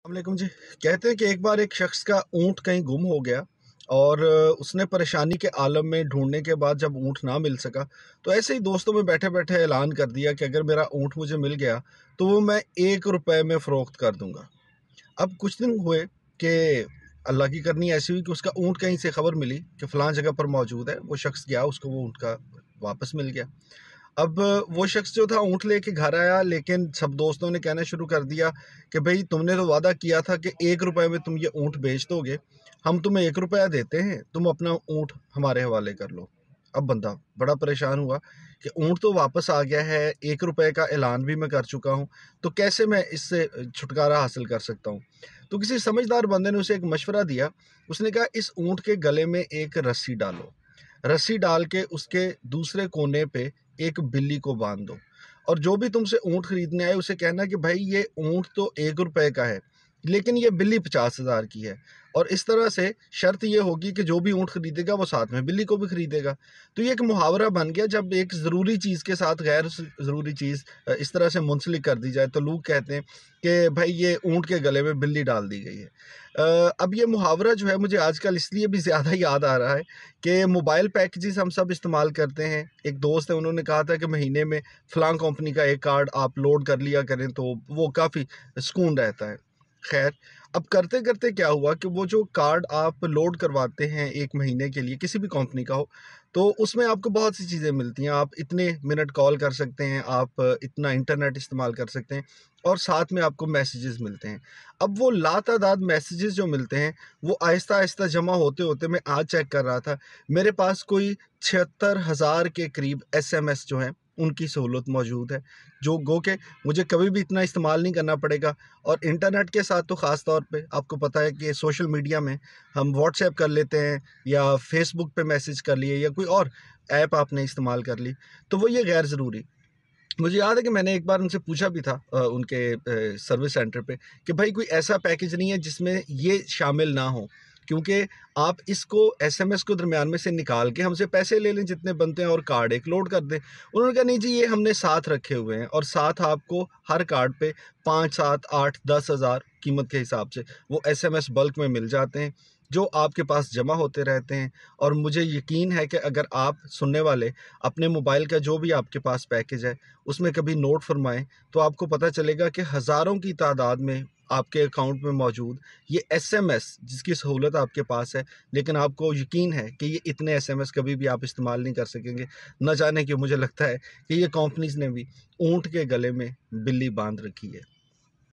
वालेकुम जी। कहते हैं कि एक बार एक शख्स का ऊँट कहीं गुम हो गया और उसने परेशानी के आलम में ढूंढने के बाद जब ऊँट ना मिल सका तो ऐसे ही दोस्तों में बैठे बैठे ऐलान कर दिया कि अगर मेरा ऊँट मुझे मिल गया तो वो मैं 1 रुपए में फ़रोख्त कर दूंगा। अब कुछ दिन हुए कि अल्लाह की करनी ऐसी हुई कि उसका ऊँट कहीं से खबर मिली कि फ़लाँ जगह पर मौजूद है। वो शख्स गया, उसको वो ऊँट का वापस मिल गया। अब वो शख्स जो था ऊँट लेके घर आया, लेकिन सब दोस्तों ने कहना शुरू कर दिया कि भई तुमने तो वादा किया था कि 1 रुपए में तुम ये ऊँट बेच दोगे, हम तुम्हें 1 रुपया देते हैं, तुम अपना ऊँट हमारे हवाले कर लो। अब बंदा बड़ा परेशान हुआ कि ऊँट तो वापस आ गया है, 1 रुपए का ऐलान भी मैं कर चुका हूँ, तो कैसे मैं इससे छुटकारा हासिल कर सकता हूँ? तो किसी समझदार बंदे ने उसे एक मशवरा दिया। उसने कहा, इस ऊँट के गले में एक रस्सी डालो, रस्सी डाल के उसके दूसरे कोने पे एक बिल्ली को बांध दो, और जो भी तुमसे ऊँट खरीदने आए उसे कहना कि भाई ये ऊँट तो 1 रुपए का है, लेकिन ये बिल्ली 50,000 की है। और इस तरह से शर्त ये होगी कि जो भी ऊँट खरीदेगा वो साथ में बिल्ली को भी खरीदेगा। तो ये एक मुहावरा बन गया, जब एक ज़रूरी चीज़ के साथ गैर ज़रूरी चीज़ इस तरह से मुंसलिक कर दी जाए तो लोग कहते हैं कि भाई ये ऊँट के गले में बिल्ली डाल दी गई है। अब ये मुहावरा जो है मुझे आजकल इसलिए भी ज़्यादा याद आ रहा है कि मोबाइल पैकेजेस हम सब इस्तेमाल करते हैं। एक दोस्त है, उन्होंने कहा था कि महीने में फ़लाँ कंपनी का एक कार्ड आप लोड कर लिया करें तो वो काफ़ी सुकून रहता है। ख़ैर, अब करते-करते क्या हुआ कि वो जो कार्ड आप लोड करवाते हैं 1 महीने के लिए, किसी भी कंपनी का हो, तो उसमें आपको बहुत सी चीज़ें मिलती हैं। आप इतने मिनट कॉल कर सकते हैं, आप इतना इंटरनेट इस्तेमाल कर सकते हैं, और साथ में आपको मैसेजेस मिलते हैं। अब वो लातादाद मैसेजेस जो मिलते हैं, वो आहिस्ता-आहिस्ता जमा होते-होते मैं आज चेक कर रहा था, मेरे पास कोई 76,000 के करीब एसएमएस जो हैं, उनकी सहूलत मौजूद है, जो गो के मुझे कभी भी इतना इस्तेमाल नहीं करना पड़ेगा। और इंटरनेट के साथ तो ख़ास तौर पे आपको पता है कि सोशल मीडिया में हम व्हाट्सएप कर लेते हैं, या फेसबुक पे मैसेज कर लिए, या कोई और ऐप आपने इस्तेमाल कर ली, तो वो ये गैर ज़रूरी। मुझे याद है कि मैंने एक बार उनसे पूछा भी था उनके सर्विस सेंटर पे कि भाई कोई ऐसा पैकेज नहीं है जिसमें ये शामिल ना हो, क्योंकि आप इसको एसएमएस को दरमियान में से निकाल के हमसे पैसे ले लें जितने बनते हैं और कार्ड एक लोड कर दें। उन्होंने कहा नहीं जी, ये हमने साथ रखे हुए हैं, और साथ आपको हर कार्ड पे 5, 7, 8, 10 हज़ार कीमत के हिसाब से वो एसएमएस बल्क में मिल जाते हैं, जो आपके पास जमा होते रहते हैं। और मुझे यकीन है कि अगर आप सुनने वाले अपने मोबाइल का जो भी आपके पास पैकेज है उसमें कभी नोट फरमाएं, तो आपको पता चलेगा कि हज़ारों की तादाद में आपके अकाउंट में मौजूद ये एसएमएस जिसकी सहूलत आपके पास है, लेकिन आपको यकीन है कि ये इतने एसएमएस कभी भी आप इस्तेमाल नहीं कर सकेंगे। न जाने कि मुझे लगता है कि ये कंपनीज़ ने भी ऊँट के गले में बिल्ली बांध रखी है।